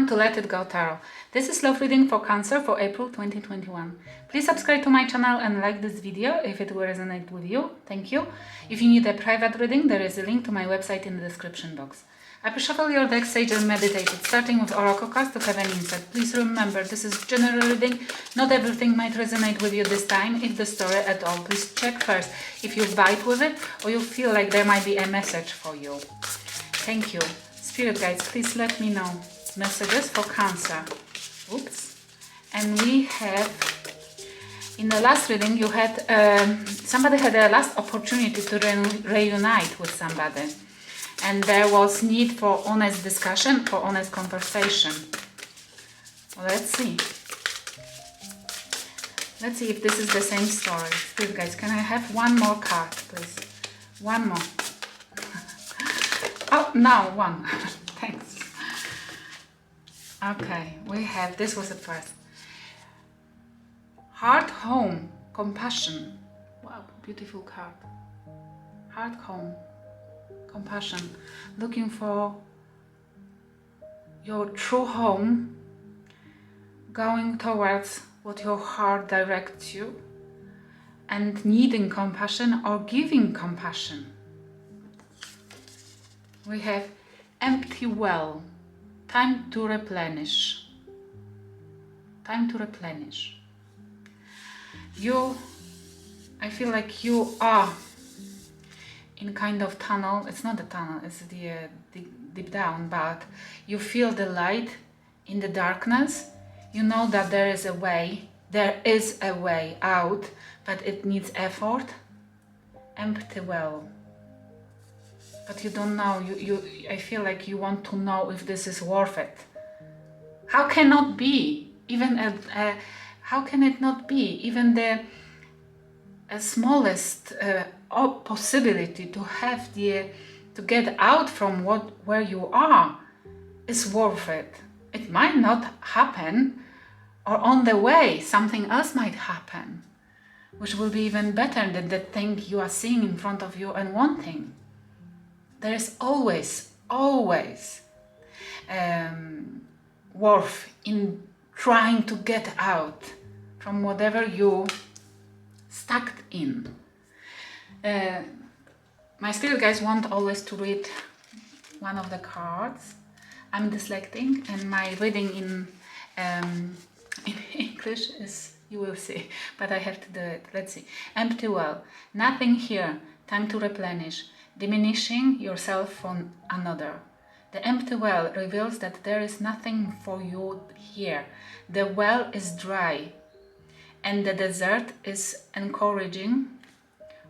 welcome to Let It Go Tarot. This is love reading for Cancer for April 2021. Please subscribe to my channel and like this video if it will resonate with you. Thank you. If you need a private reading, there is a link to my website in the description box. I pre-shuffle your deck, sage and meditate it, starting with Oracle cards to have an insight. Please remember, this is general reading. Not everything might resonate with you this time, if the story at all. Please check first if you vibe with it or you feel like there might be a message for you. Thank you. Spirit guides, please let me know messages for Cancer. Oops. And we have, in the last reading, you had somebody had a last opportunity to reunite with somebody, and there was need for honest discussion, for honest conversation. Let's see. Let's see if this is the same story. Spirit guides, can I have one more card, please? One more. Oh, now one. Thanks. Okay, we have, this was the first. Heart, home, compassion. Wow, beautiful card. Heart, home, compassion. Looking for your true home, going towards what your heart directs you, and needing compassion or giving compassion. We have empty well, time to replenish. Time to replenish. I feel like you are in kind of tunnel. It's not a tunnel, it's the deep down, but you feel the light in the darkness. You know that there is a way out, but it needs effort. Empty well. But you don't know, I feel like you want to know if this is worth it. How can it be? How can it not be? Even the smallest possibility to have to get out from where you are is worth it. It might not happen, or on the way something else might happen, which will be even better than the thing you are seeing in front of you and wanting. There is always worth in trying to get out from whatever you stuck in. My spirit guides want always to read one of the cards. I'm dyslexic, and my reading in English is, you will see, but I have to do it. Let's see. Empty well, nothing here, time to replenish. Diminishing yourself from another. The empty well reveals that there is nothing for you here. The well is dry, and the desert is encouraging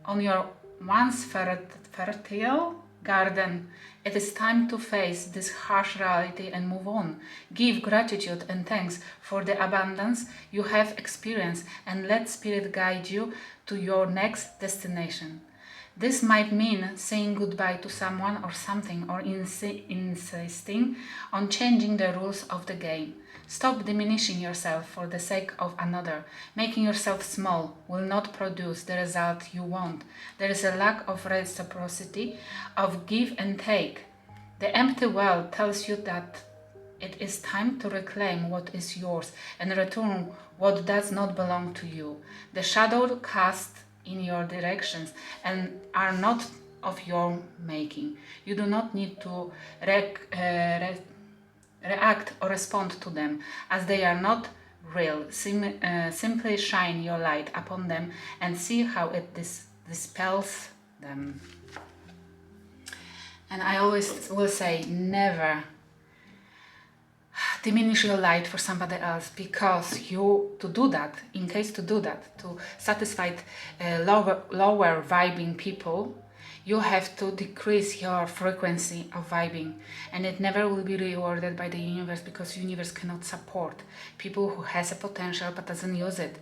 on your once fertile garden. It is time to face this harsh reality and move on. Give gratitude and thanks for the abundance you have experienced, and let Spirit guide you to your next destination. This might mean saying goodbye to someone or something, or insisting on changing the rules of the game. Stop diminishing yourself for the sake of another. Making yourself small will not produce the result you want. There is a lack of reciprocity, of give and take. The empty well tells you that it is time to reclaim what is yours and return what does not belong to you. The shadow cast in your directions and are not of your making. You do not need to react or respond to them, as they are not real. Simply shine your light upon them and see how it dispels them. And I always will say, never diminish your light for somebody else, because to satisfy lower vibing people, you have to decrease your frequency of vibing, and it never will be rewarded by the universe, because universe cannot support people who has a potential but doesn't use it.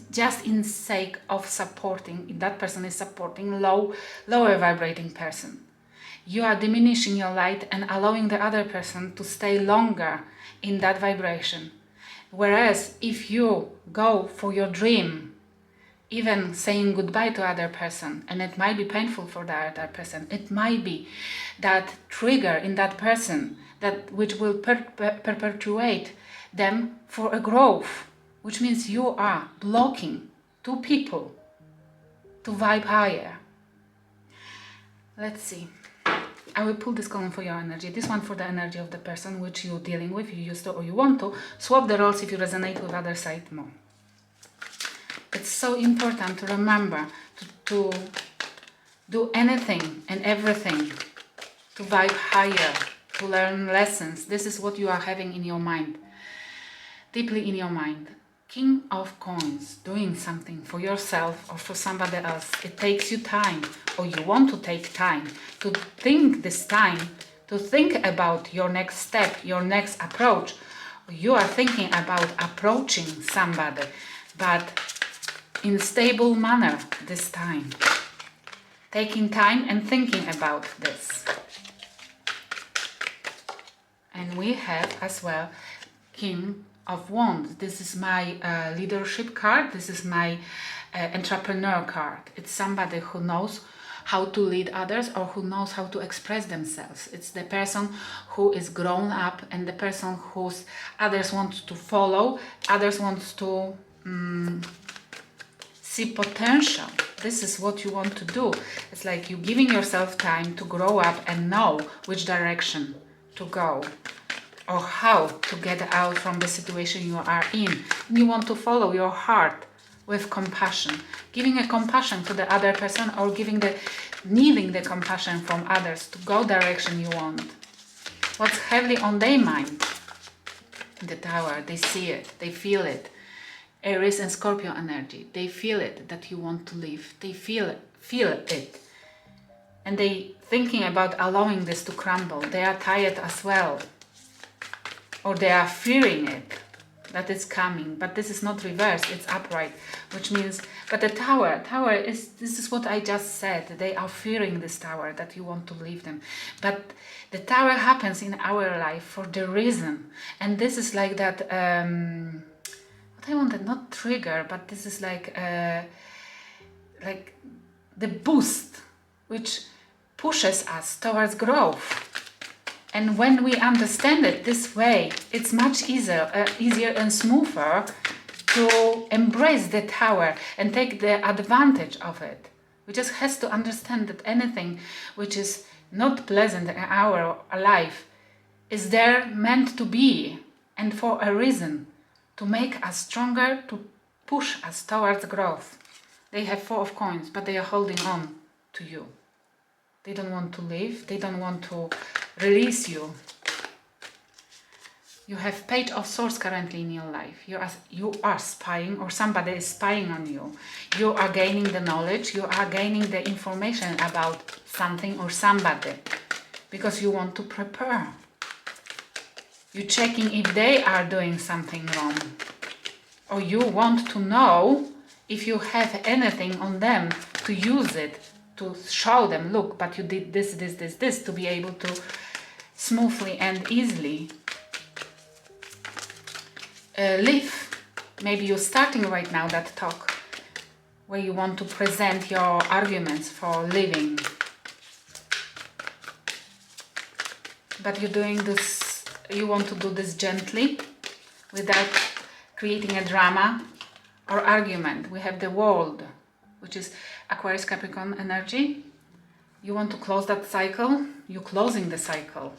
Just in sake of supporting, that person is supporting lower vibrating person. You are diminishing your light and allowing the other person to stay longer in that vibration. Whereas if you go for your dream even saying goodbye to other person, and it might be painful for the other person. It might be that trigger in that person that which will perpetuate them for a growth, which means you are blocking two people to vibe higher. Let's see. I will pull this column for your energy, this one for the energy of the person which you're dealing with, you used to or you want to. Swap the roles if you resonate with other side more. It's so important to remember to do anything and everything to vibe higher, to learn lessons. This is what you are having in your mind, deeply in your mind. King of Coins, doing something for yourself or for somebody else. It takes you time, or you want to take time to think this time, to think about your next step, your next approach. You are thinking about approaching somebody, but in stable manner this time. Taking time and thinking about this. And we have as well King of Wands. This is my leadership card. This is my entrepreneur card. It's somebody who knows how to lead others or who knows how to express themselves. It's the person who is grown up and the person whose others want to follow, others want to see potential. This is what you want to do. It's like you giving yourself time to grow up and know which direction to go, or how to get out from the situation you are in. You want to follow your heart with compassion, giving a compassion to the other person or needing the compassion from others to go direction you want. What's heavily on their mind? The Tower, they see it, they feel it. Aries and Scorpio energy, they feel it that you want to leave. They feel it. And they thinking about allowing this to crumble. They are tired as well. Or they are fearing it, that it's coming. But this is not reversed, it's upright. Which means, but the tower this is what I just said. They are fearing this tower, that you want to leave them. But the tower happens in our life for the reason. And this is like that, what I wanted, not trigger, but this is like the boost, which pushes us towards growth. And when we understand it this way, it's much easier and smoother to embrace the tower and take the advantage of it. We just has to understand that anything which is not pleasant in our life is there meant to be and for a reason, to make us stronger, to push us towards growth. They have 4 of Coins, but they are holding on to you. They don't want to leave, they don't want to release you. You have Page of Swords currently in your life. You are spying, or somebody is spying on you. You are gaining the knowledge, you are gaining the information about something or somebody, because you want to prepare. You're checking if they are doing something wrong. Or you want to know if you have anything on them to use it, to show them, look, but you did this, to be able to smoothly and easily live. Maybe you're starting right now that talk where you want to present your arguments for living. But you're doing this, you want to do this gently without creating a drama or argument. We have the World, which is Aquarius Capricorn energy. You want to close that cycle, you're closing the cycle.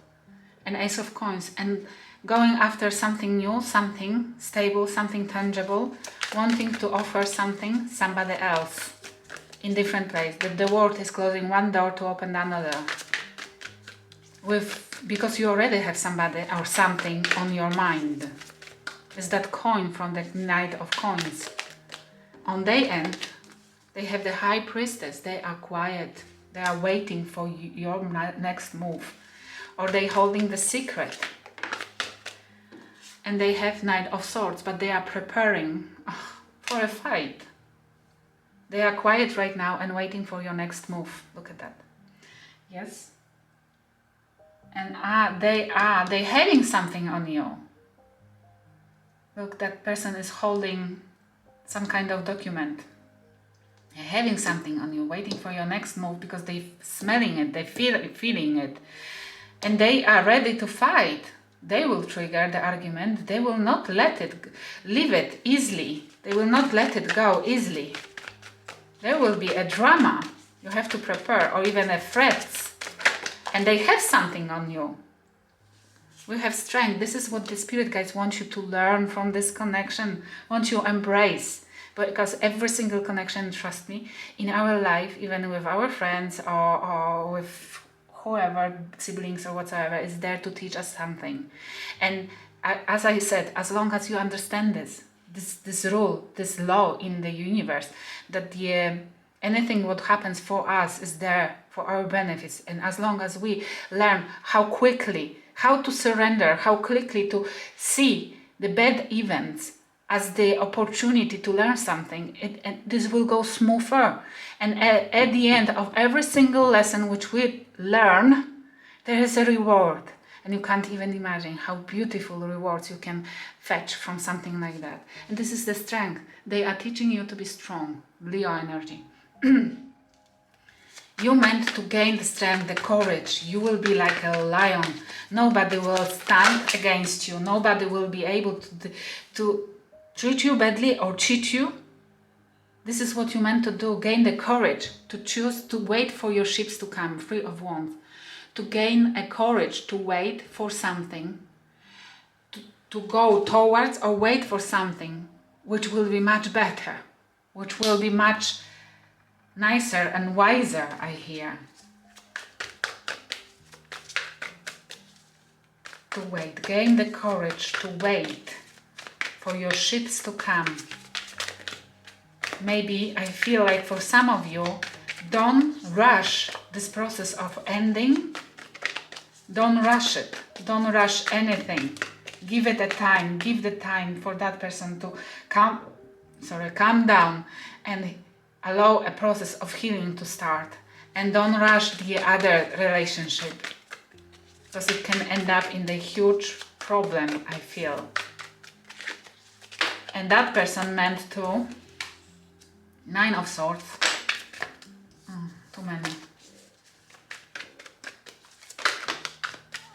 And Ace of Coins, and going after something new, something stable, something tangible, wanting to offer something, somebody else in different place. That the world is closing one door to open another. Because you already have somebody or something on your mind. It's that coin from the Knight of Coins. On their end, they have the High Priestess. They are quiet. They are waiting for your next move. Or they holding the secret. And they have Knight of Swords, but they are preparing for a fight. They are quiet right now and waiting for your next move. Look at that. Yes? And they having something on you. Look, that person is holding some kind of document. having something on you, waiting for your next move because they're smelling it, they feeling it, and they are ready to fight. They will trigger the argument. They will not leave it easily. They will not let it go easily. There will be a drama. You have to prepare, or even a threats, and they have something on you. We have strength. This is what the spirit guides want you to learn from this connection, want you to embrace. Because every single connection, trust me, in our life, even with our friends or with whoever, siblings or whatsoever, is there to teach us something. And as I said, as long as you understand this rule, this law in the universe, that anything what happens for us is there for our benefits, and as long as we learn how to surrender, how quickly to see the bad events as the opportunity to learn something, and this will go smoother. And at the end of every single lesson which we learn, there is a reward. And you can't even imagine how beautiful rewards you can fetch from something like that. And this is the strength. They are teaching you to be strong, Leo energy. You meant to gain the strength, the courage. You will be like a lion. Nobody will stand against you. Nobody will be able to treat you badly or cheat you. This is what you meant to do. Gain the courage to choose to wait for your ships to come, free of wands. To gain a courage to wait for something, to go towards or wait for something which will be much better, which will be much nicer and wiser, I hear. To wait. Gain the courage to wait for your ships to come. Maybe I feel like for some of you, don't rush this process of ending. Don't rush it. Don't rush anything. Give it a time. Give the time for that person to calm down and allow a process of healing to start. And don't rush the other relationship, because it can end up in the huge problem, I feel. And that person meant to 9 of Swords. Too many.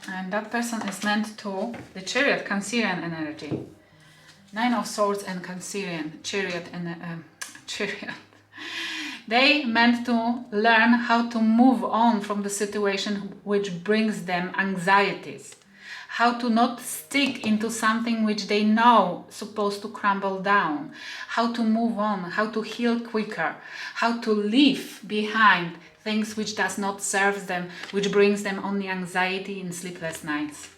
And that person is meant to the Chariot, Cancerian energy. 9 of Swords and Cancerian, Chariot and Chariot. They meant to learn how to move on from the situation which brings them anxieties. How to not stick into something which they know supposed to crumble down. How to move on, how to heal quicker. How to leave behind things which does not serve them, which brings them only anxiety and sleepless nights.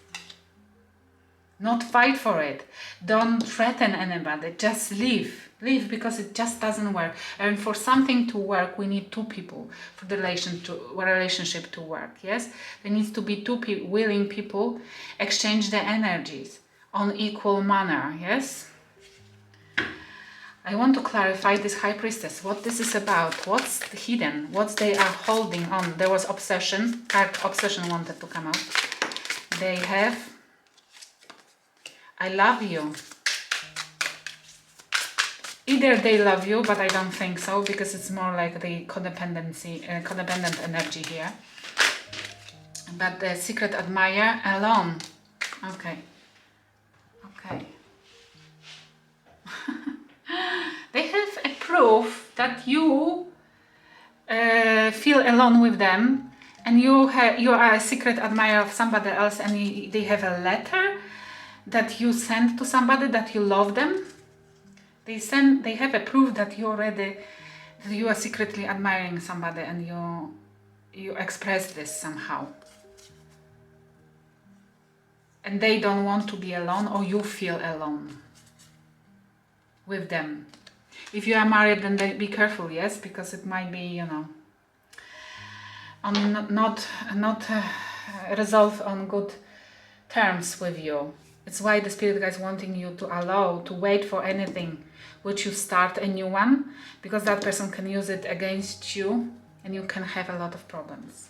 Not fight for it. Don't threaten anybody. Just leave. Leave, because it just doesn't work. And for something to work, we need 2 people for the relationship to work. Yes, there needs to be 2 willing people exchange the energies on equal manner. Yes. I want to clarify this High Priestess. What this is about? What's hidden? What they are holding on? There was obsession. Card obsession wanted to come out. They have I love you. Either they love you, but I don't think so, because it's more like the codependent energy here. But the secret admirer, alone. Okay. Okay. They have a proof that you feel alone with them, and you are a secret admirer of somebody else, and they have a letter that you send to somebody that you love them. They have a proof that you are secretly admiring somebody, and you express this somehow. And they don't want to be alone, or you feel alone with them. If you are married, then be careful, yes, because it might be, not resolve on good terms with you. It's why the Spirit guides wanting you to wait for anything which you start a new one, because that person can use it against you and you can have a lot of problems.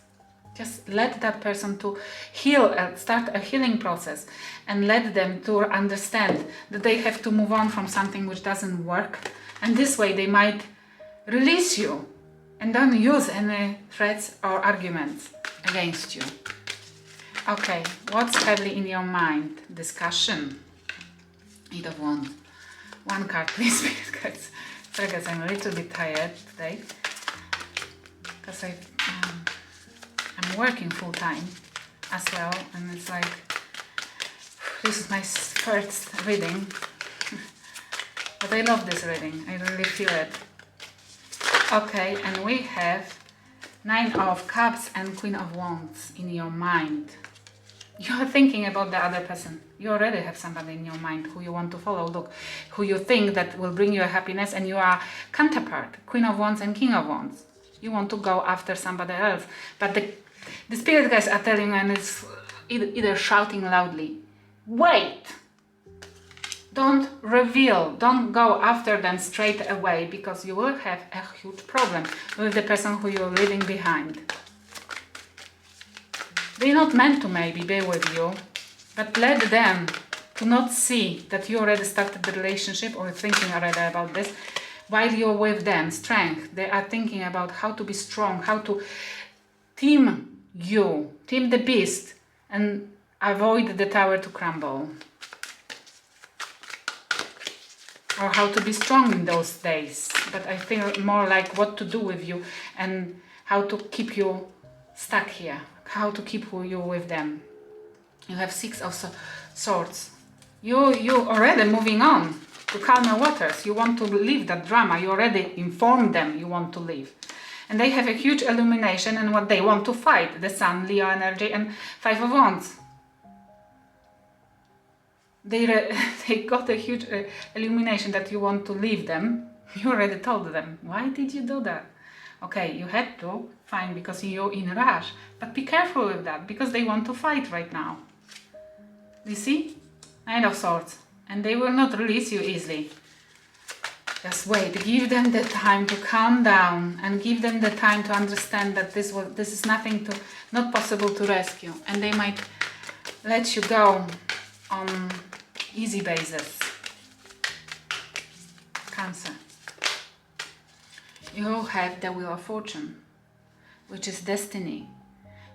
Just let that person to heal, start a healing process, and let them to understand that they have to move on from something which doesn't work. And this way they might release you and don't use any threats or arguments against you. Okay, what's heavily in your mind? Discussion. Eight of Wands. One card, please, guys. Sorry, guys, I'm a little bit tired today because I'm working full time as well, and it's like this is my first reading, but I love this reading. I really feel it. Okay, and we have Nine of Cups and Queen of Wands in your mind. You are thinking about the other person. You already have somebody in your mind who you want to follow. Look, who you think that will bring you a happiness, and you are counterpart, Queen of Wands and King of Wands. You want to go after somebody else, but the spirit guys are telling you, and it's either shouting loudly, wait! Don't reveal, don't go after them straight away, because you will have a huge problem with the person who you're leaving behind. They're not meant to maybe be with you, but let them to not see that you already started the relationship or thinking already about this while you're with them. Strength. They are thinking about how to be strong, how to team the beast and avoid the tower to crumble. Or how to be strong in those days. But I feel more like what to do with you and how to keep you stuck here. How to keep you with them. You have Six of Swords. You already moving on to calmer waters. You want to leave that drama. You already informed them you want to leave. And they have a huge illumination and what they want to fight. The Sun, Leo energy, and Five of Wands. They got a huge illumination that you want to leave them. You already told them. Why did you do that? Okay, you had to, fine, because you're in a rush. But be careful with that, because they want to fight right now. You see? Nine of Swords. And they will not release you easily. Just wait. Give them the time to calm down and give them the time to understand that this is not possible to rescue. And they might let you go on easy basis. Cancer. You have the Wheel of Fortune, which is destiny,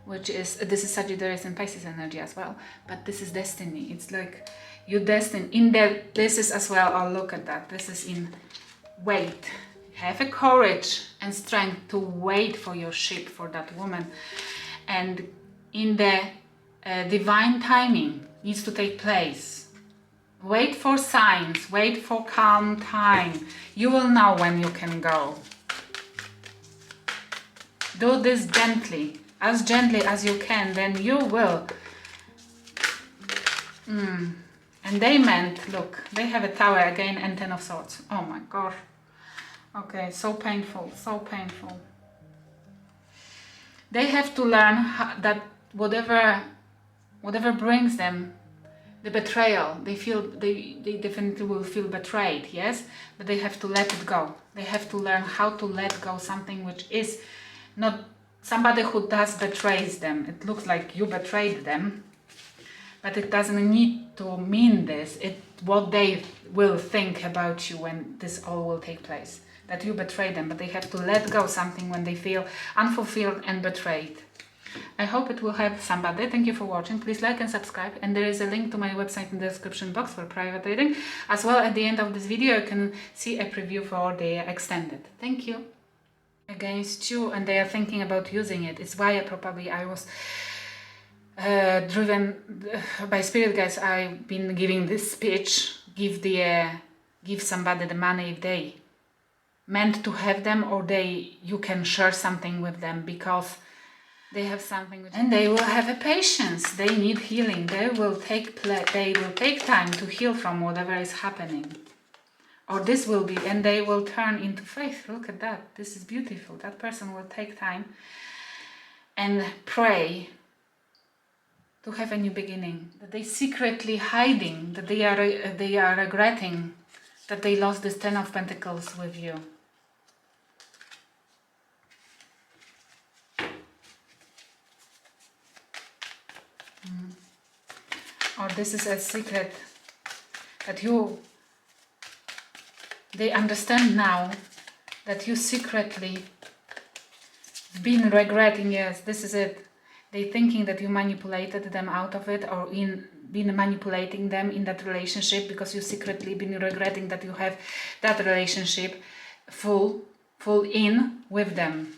this is Sagittarius and Pisces energy as well, but this is destiny. It's like you're destined in that. This is as well, I'll look at that. This is in wait. Have a courage and strength to wait for your ship, for that woman, and in the divine timing needs to take place. Wait for signs, wait for calm time. You will know when you can go. Do this gently as you can, then you will. And they meant, look, they have a Tower again and Ten of Swords. Oh my God. Okay, so painful, so painful. They have to learn that whatever brings them the betrayal, they definitely will feel betrayed, yes? But they have to let it go. They have to learn how to let go something which is not somebody who betrays them. It looks like you betrayed them, but it doesn't need to mean this. What they will think about you when this all will take place. That you betrayed them, but they have to let go something when they feel unfulfilled and betrayed. I hope it will help somebody. Thank you for watching. Please like and subscribe, and there is a link to my website in the description box for private reading. As well, at the end of this video you can see a preview for the extended. Thank you. Against you, and they are thinking about using it. It's why I was driven by spirit guides. I've been giving this speech. Give somebody the money if they meant to have them, or you can share something with them, because they have something and they will have a patience. They need healing. They will take time to heal from whatever is happening. Or this will be, and they will turn into faith. Look at that. This is beautiful. That person will take time and pray to have a new beginning. That they secretly hiding, that they are regretting that they lost this Ten of Pentacles with you. Or this is a secret that they understand now that you secretly been regretting. Yes, this is it. They thinking that you manipulated them out of it, or been manipulating them in that relationship, because you secretly been regretting that you have that relationship full in with them.